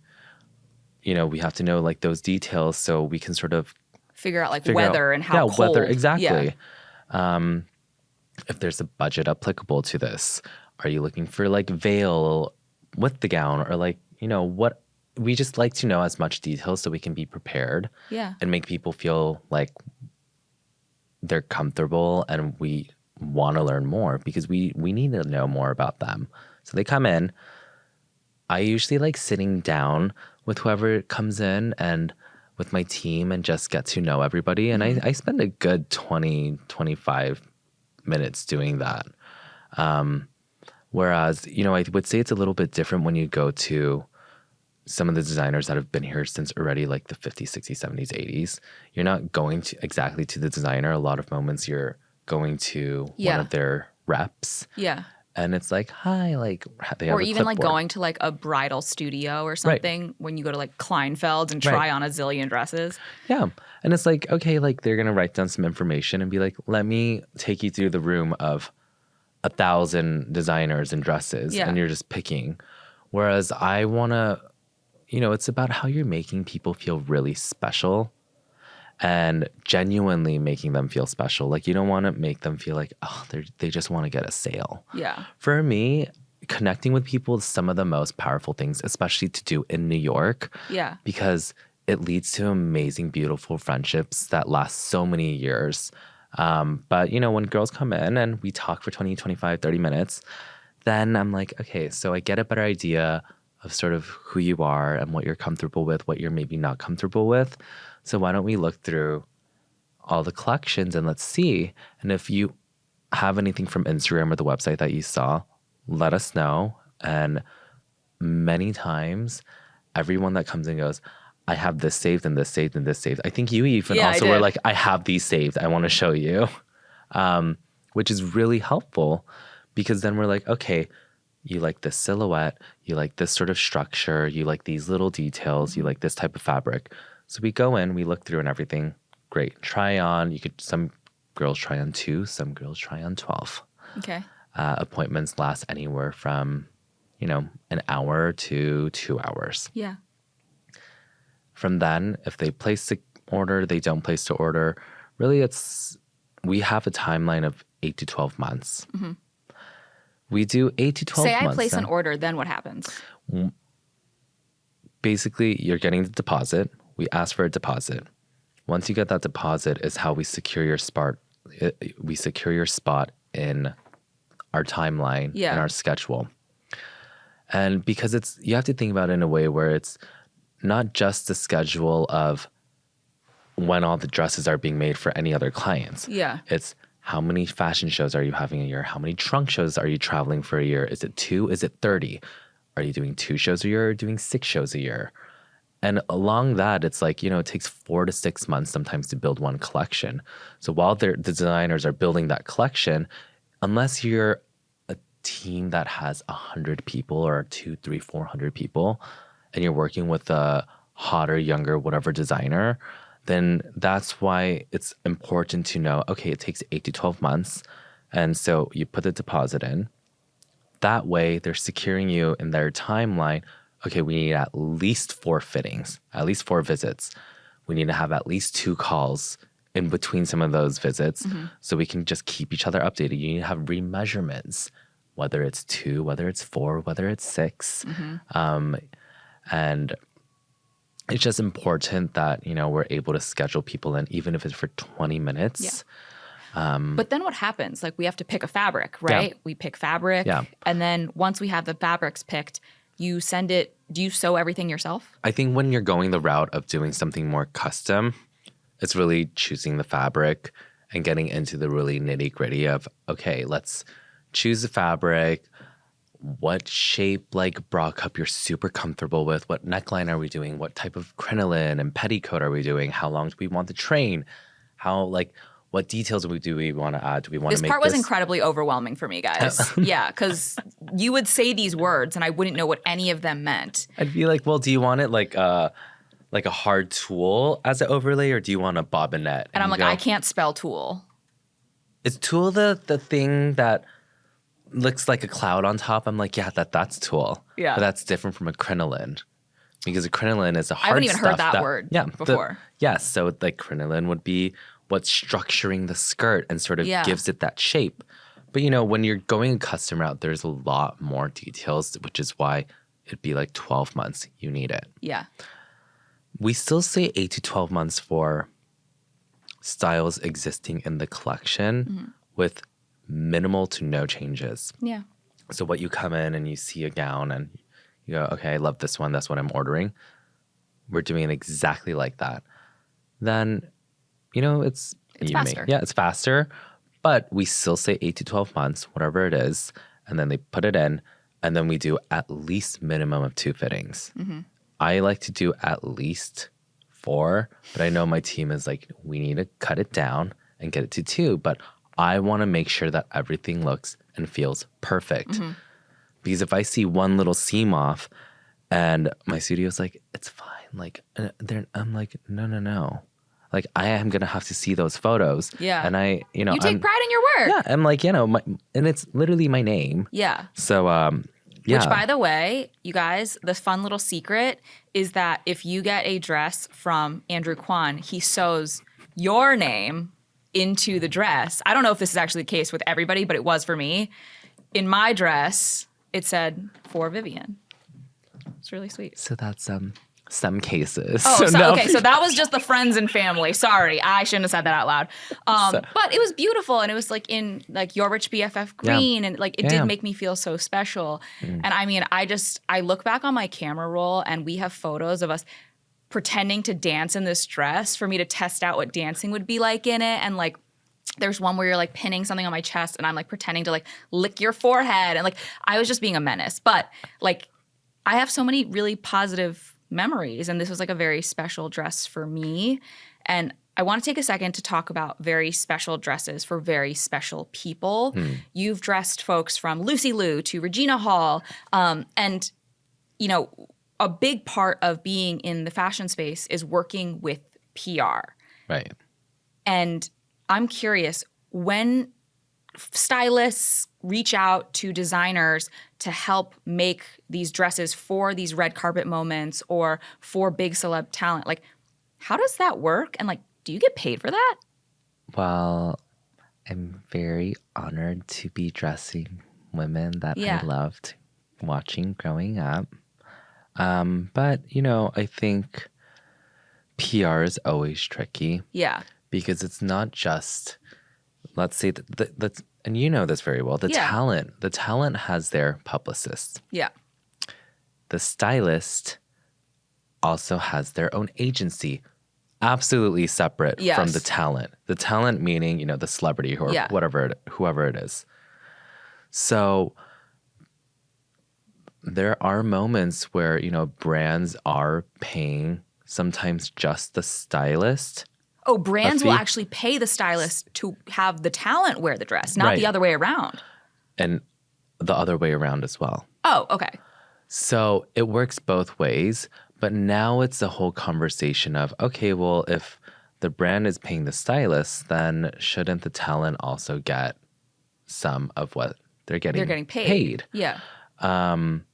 We have to know those details so we can sort of figure out weather and how cold. Weather, exactly. Yeah. If there's a budget applicable to this, are you looking for veil with the gown, or what? We just like to know as much detail so we can be prepared. Yeah. And make people feel like they're comfortable, and we want to learn more, because we need to know more about them. So they come in. I usually sitting down with whoever comes in and with my team and just get to know everybody. And I spend a good 20, 25 minutes doing that. Whereas, I would say it's a little bit different when you go to some of the designers that have been here since already the 50s, 60s, 70s, 80s. You're not going exactly to the designer. A lot of moments you're going to one of their reps. Yeah. And it's hi, they have or a even clipboard. going to a bridal studio or something, when you go to Kleinfeld's and try on a zillion dresses. Yeah. And it's okay, they're going to write down some information and be let me take you through the room of 1,000 designers and dresses. Yeah. And you're just picking. Whereas I want to, it's about how you're making people feel really special. and genuinely making them feel special. Like you don't want to make them feel like, oh, they just want to get a sale. Yeah. For me, connecting with people is some of the most powerful things, especially to do in New York. Yeah. Because it leads to amazing, beautiful friendships that last so many years. But, you know, when girls come in and we talk for 20, 25, 30 minutes, then I'm like, okay, so I get a better idea of sort of who you are and what you're comfortable with, what you're maybe not comfortable with. So why don't we look through all the collections and let's see. And if you have anything from Instagram or the website that you saw, let us know. And many times, everyone that comes in goes, I have this saved and this saved and this saved. I think you even also were like, I have these saved. I want to show you, which is really helpful because then we're like, okay, you like this silhouette, you like this sort of structure, you like these little details, you like this type of fabric. So we go in, we look through and everything. Great. Try on. Some girls try on 2, some girls try on 12. Okay. Appointments last anywhere from, you know, an hour to 2 hours. Yeah. From then, if they place the order, they don't place the order. Really, we have a timeline of 8 to 12 months. Mm-hmm. We do 8 to 12 months. Say I place an order, then what happens? Basically, you're getting the deposit. We ask for a deposit. Once you get that deposit is how we secure your spot. We secure your spot in our timeline and our schedule. And because you have to think about it in a way where it's not just the schedule of when all the dresses are being made for any other clients. Yeah. It's how many fashion shows are you having a year? How many trunk shows are you traveling for a year? Is it 2? Is it 30? Are you doing 2 shows a year or doing 6 shows a year? And along that, it's like, you know, it takes 4 to 6 months sometimes to build one collection. So while the designers are building that collection, unless you're a team that has 100 people or 200, 300, 400 people, and you're working with a hotter, younger, whatever designer, then that's why it's important to know, okay, it takes 8 to 12 months. And so you put the deposit in. That way, they're securing you in their timeline. Okay, we need at least 4 fittings, at least 4 visits. We need to have at least 2 calls in between some of those visits so we can just keep each other updated. You need to have remeasurements, whether it's 2, whether it's 4, whether it's 6. And it's just important that, you know, we're able to schedule people in, even if it's for 20 minutes. Yeah. But then what happens? Like we have to pick a fabric, right? Yeah. We pick fabric. Yeah. And then once we have the fabrics picked, you send it, do you sew everything yourself? I think when you're going the route of doing something more custom, it's really choosing the fabric and getting into the really nitty gritty of, okay, let's choose the fabric. What shape, like bra cup you're super comfortable with? What neckline are we doing? What type of crinoline and petticoat are we doing? How long do we want the train? What details do we want to add? Do we want to make this? This part was incredibly overwhelming for me, guys. Yeah, because you would say these words and I wouldn't know what any of them meant. I'd be like, well, do you want it like a hard tulle as an overlay, or do you want a bobinette? And I'm like, I can't spell tulle. Is tulle the thing that looks like a cloud on top? I'm like, yeah, that's tulle. Yeah. But that's different from a crinoline. Because a crinoline is a hard stuff. I haven't even heard that word before. Yes, so like crinoline would be what's structuring the skirt and sort of gives it that shape. But, you know, when you're going a custom route, there's a lot more details, which is why it'd be like 12 months. You need it. Yeah. We still say 8 to 12 months for styles existing in the collection with minimal to no changes. Yeah. So what you come in and you see a gown and you go, okay, I love this one. That's what I'm ordering. We're doing it exactly like that. Then, you know, it's faster. It's faster. But we still say 8 to 12 months, whatever it is. And then they put it in. And then we do at least minimum of 2 fittings. I like to do at least 4. But I know my team is like, we need to cut it down and get it to 2. But I want to make sure that everything looks and feels perfect. Because if I see one little seam off and my studio's like, it's fine. Like, I'm like, no. Like, I am going to have to see those photos. Yeah. And you take pride in your work. Yeah. I'm like, you know, and it's literally my name. Yeah. So, Which, by the way, you guys, the fun little secret is that if you get a dress from Andrew Kwon, he sews your name into the dress. I don't know if this is actually the case with everybody, but it was for me. In my dress, it said, for Vivian. It's really sweet. So that's some cases. Oh, no. Okay. So that was just the friends and family. Sorry, I shouldn't have said that out loud. But it was beautiful, and it was like in like your rich BFF green, and like it did make me feel so special. And I mean, I look back on my camera roll, and we have photos of us pretending to dance in this dress for me to test out what dancing would be like in it, and like. There's one where you're like pinning something on my chest, and I'm like pretending to like lick your forehead, and like I was just being a menace. But like I have so many really positive memories, and this was like a very special dress for me. And I want to take a second to talk about very special dresses for very special people. You've dressed folks from Lucy Liu to Regina Hall, and you know, a big part of being in the fashion space is working with PR. Right. And I'm curious, when stylists reach out to designers to help make these dresses for these red carpet moments or for big celeb talent, like how does that work? And like, do you get paid for that? Well, I'm very honored to be dressing women that I loved watching growing up. But, you know, I think PR is always tricky. Yeah. Because it's not just, let's say, that and you know this very well, the talent has their publicist. Yeah. The stylist also has their own agency, absolutely separate from the talent. The talent meaning, you know, the celebrity or whoever it is. So there are moments where, you know, brands are paying sometimes just the stylist. Oh, brands will actually pay the stylist to have the talent wear the dress, not the other way around. And the other way around as well. Oh, okay. So it works both ways, but now it's a whole conversation of, okay, well, if the brand is paying the stylist, then shouldn't the talent also get some of what they're getting paid? Yeah. And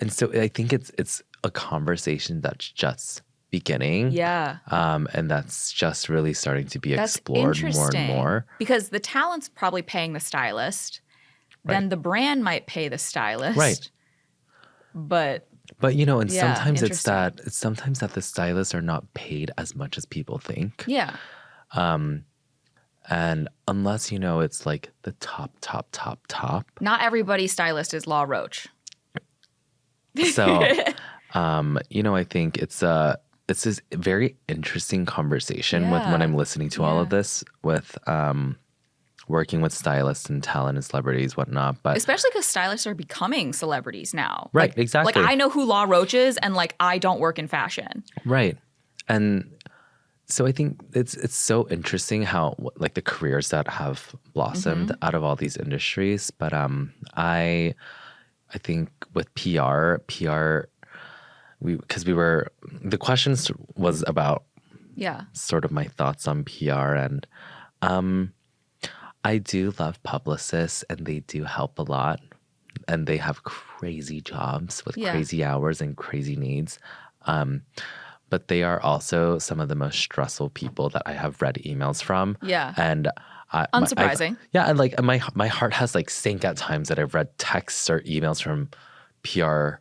so I think it's a conversation that's just beginning. Yeah. And that's just really starting to be explored more and more. Because the talent's probably paying the stylist. Then the brand might pay the stylist. Right. But you know, and sometimes it's that the stylists are not paid as much as people think. Yeah. And unless, you know, it's like the top. Not everybody's stylist is Law Roach. So, you know, I think it's this very interesting conversation with when I'm listening to all of this with working with stylists and talent and celebrities, whatnot. But especially because stylists are becoming celebrities now. Right, like, exactly. Like I know who Law Roach is, and like I don't work in fashion. Right. And so I think it's so interesting how like the careers that have blossomed out of all these industries. But I think with PR, the questions was about sort of my thoughts on PR, and I do love publicists, and they do help a lot, and they have crazy jobs with crazy hours and crazy needs. But they are also some of the most stressful people that I have read emails from. Yeah. And unsurprising. And like my heart has like sank at times that I've read texts or emails from PR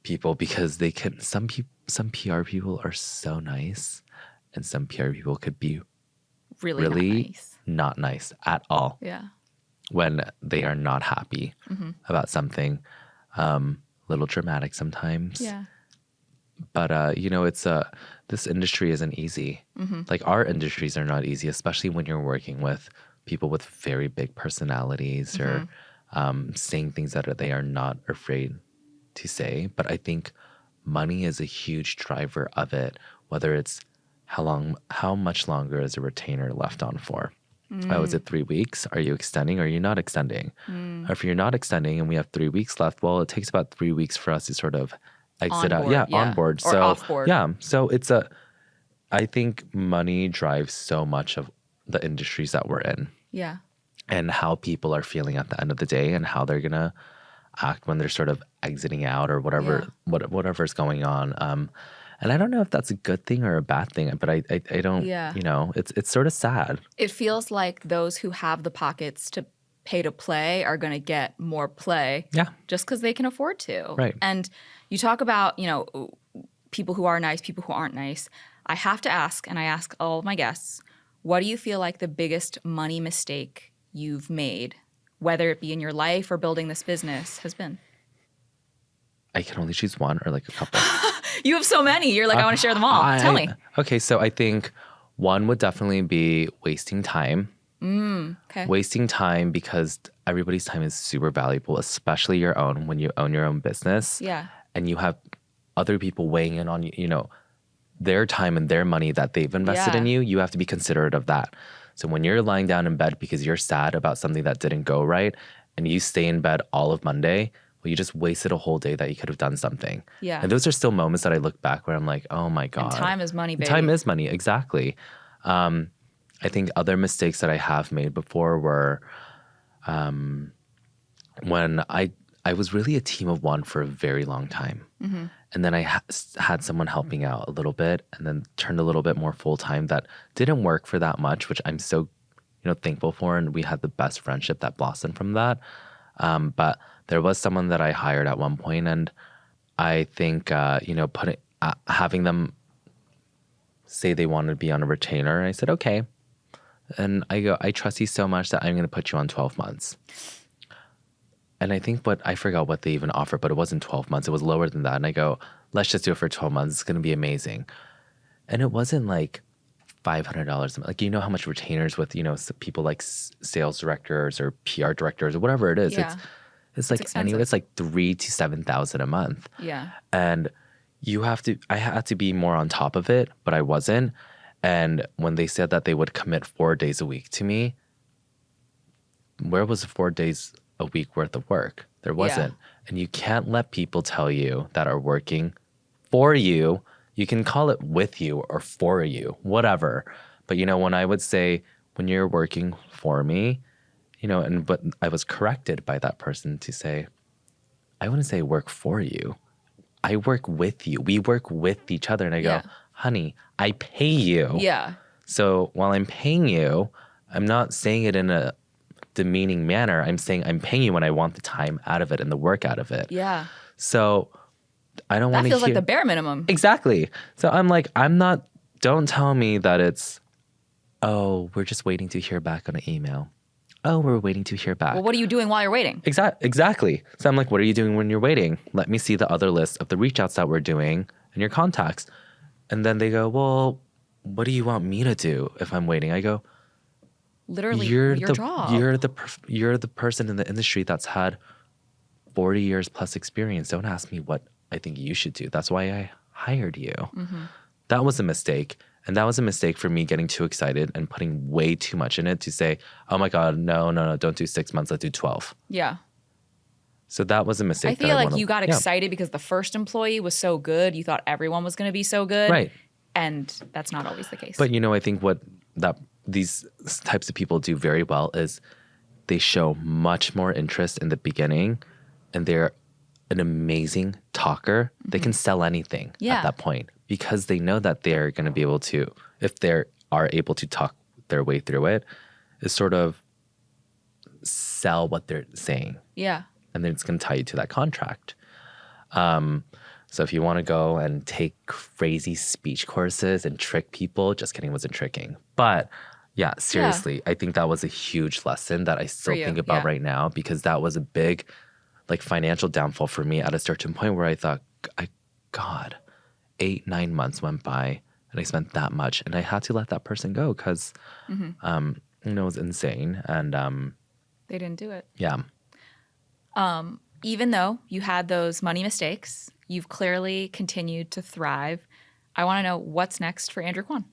people, because they can some PR people are so nice, and some PR people could be really not nice at all. Yeah. When they are not happy about something, little dramatic sometimes. Yeah. But you know, it's this industry isn't easy. Like our industries are not easy, especially when you're working with people with very big personalities or saying things that they are not afraid to say. But I think money is a huge driver of it, whether it's how much longer is a retainer left on for? Oh, is it 3 weeks? Are you extending or are you not extending? Or if you're not extending and we have 3 weeks left, well, it takes about 3 weeks for us to sort of exit out. Yeah, on board. Or off board. Yeah. So I think money drives so much of the industries that we're in. Yeah. And how people are feeling at the end of the day, and how they're going to act when they're sort of exiting out or whatever's going on. And I don't know if that's a good thing or a bad thing, but I don't, you know, it's sort of sad. It feels like those who have the pockets to pay to play are going to get more play just because they can afford to. Right. And you talk about, you know, people who are nice, people who aren't nice. I have to ask, and I ask all of my guests, what do you feel like the biggest money mistake you've made, whether it be in your life or building this business, has been? I can only choose one or like a couple. You have so many. You're like, I want to share them all. Tell me. Okay, so I think one would definitely be wasting time. Okay. Wasting time because everybody's time is super valuable, especially your own when you own your own business. Yeah. And you have other people weighing in on you, you know, their time and their money that they've invested in you. You have to be considerate of that. So when you're lying down in bed because you're sad about something that didn't go right and you stay in bed all of Monday, well, you just wasted a whole day that you could have done something. Yeah. And those are still moments that I look back where I'm like, oh my God. And time is money, baby. Time is money, exactly. I think other mistakes that I have made before were when I was really a team of one for a very long time. And then I had someone helping out a little bit and then turned a little bit more full-time that didn't work for that much, which I'm so, you know, thankful for. And we had the best friendship that blossomed from that. But there was someone that I hired at one point, and I think, you know, having them say they wanted to be on a retainer, and I said, okay. And I go, I trust you so much that I'm going to put you on 12 months. And I think I forgot what they even offered, but it wasn't 12 months. It was lower than that. And I go, let's just do it for 12 months. It's going to be amazing. And it wasn't like $500. Like, you know how much retainers with, you know, people like sales directors or PR directors or whatever it is. Yeah. It's like anyway, it's like $3,000 to $7,000 a month. Yeah. And I had to be more on top of it, but I wasn't. And when they said that they would commit 4 days a week to me, where was 4 days a week worth of work? There wasn't. And you can't let people tell you that are working for you. You can call it with you or for you, whatever. But, you know, when I would say, when you're working for me, you know, but I was corrected by that person to say, I wouldn't say work for you. I work with you. We work with each other. And I go, honey, I pay you. Yeah. So while I'm paying you, I'm not saying it in a demeaning manner. I'm saying I'm paying you when I want the time out of it and the work out of it. Yeah. So I don't want to That feels like the bare minimum. Exactly. So I'm like, don't tell me that it's, oh, we're just waiting to hear back on an email. Oh, we're waiting to hear back. Well, what are you doing while you're waiting? Exactly. So I'm like, what are you doing when you're waiting? Let me see the other list of the reach outs that we're doing and your contacts. And then they go, well, what do you want me to do if I'm waiting? I go, literally your job. You're the person in the industry that's had 40 years plus experience. Don't ask me what I think you should do. That's why I hired you. That was a mistake. And that was a mistake for me getting too excited and putting way too much in it to say, oh my God, no, don't do 6 months, let's do 12. Yeah. So that was a mistake. I feel like you got excited because the first employee was so good. You thought everyone was going to be so good. Right. And that's not always the case. But, you know, I think what these types of people do very well is they show much more interest in the beginning, and they're an amazing talker. They can sell anything at that point because they know that they're going to be able to, if they are able to talk their way through it, is sort of sell what they're saying. Yeah. And then it's going to tie you to that contract. So if you want to go and take crazy speech courses and trick people, just kidding, wasn't tricking. But yeah, seriously, I think that was a huge lesson that I still think about right now, because that was a big like financial downfall for me at a certain point where I thought, God, 8-9 months went by and I spent that much, and I had to let that person go because, you know, it was insane. And they didn't do it. Yeah. Even though you had those money mistakes, you've clearly continued to thrive. I want to know what's next for Andrew Kwon.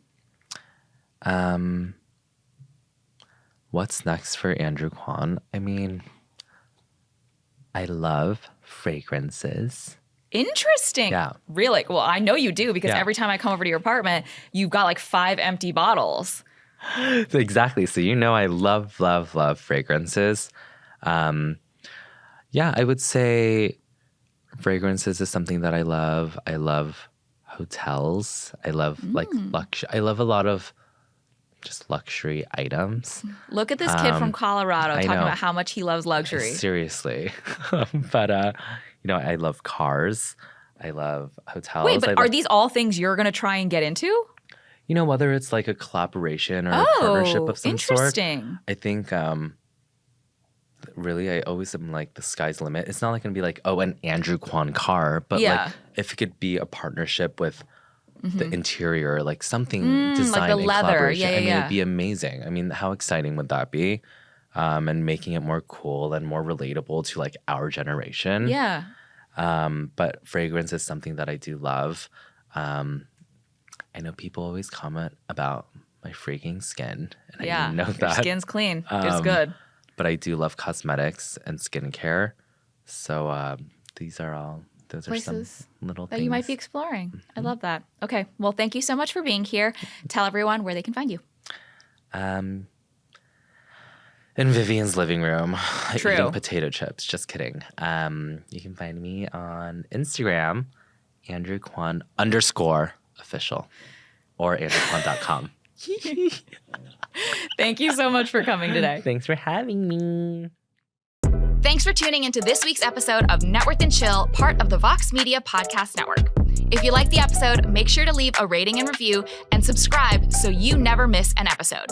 What's next for Andrew Kwon? I mean, I love fragrances. Interesting. Yeah. Really? Well, I know you do, because every time I come over to your apartment, you've got like 5 empty bottles. Exactly. So you know I love, love, love fragrances. Yeah, I would say fragrances is something that I love. I love hotels. I love like luxury. I love a lot of just luxury items. Look at this kid from Colorado talking know. about how much he loves luxury. Seriously. But, I love cars. I love hotels. Wait, but are these all things you're going to try and get into? Whether it's like a collaboration or a partnership of some sort. Interesting. I think really I always am like the sky's the limit. It's not like going to be like, an Andrew Kwon car, but like if it could be a partnership with the interior, like something design like the and leather. collaboration. Yeah. It'd be amazing. I mean, how exciting would that be? And making it more cool and more relatable to like our generation. Yeah. But fragrance is something that I do love. I know people always comment about my freaking skin. And I know that. Your skin's clean. It's good. But I do love cosmetics and skincare. So those are some little that things you might be exploring. I love that. Okay. Well, thank you so much for being here. Tell everyone where they can find you. In Vivian's living room, True. eating potato chips. Just kidding. You can find me on Instagram, Andrew Kwon _official, or andrewkwon.com. Thank you so much for coming today. Thanks for having me. Thanks for tuning into this week's episode of Networth and Chill, part of the Vox Media Podcast Network. If you liked the episode, make sure to leave a rating and review and subscribe so you never miss an episode.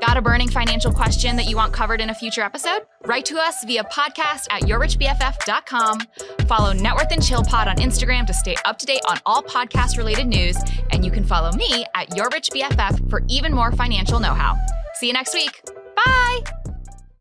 Got a burning financial question that you want covered in a future episode? Write to us via podcast@yourrichbff.com. Follow Networth and Chill Pod on Instagram to stay up to date on all podcast-related news. And you can follow me @yourrichbff for even more financial know-how. See you next week. Bye!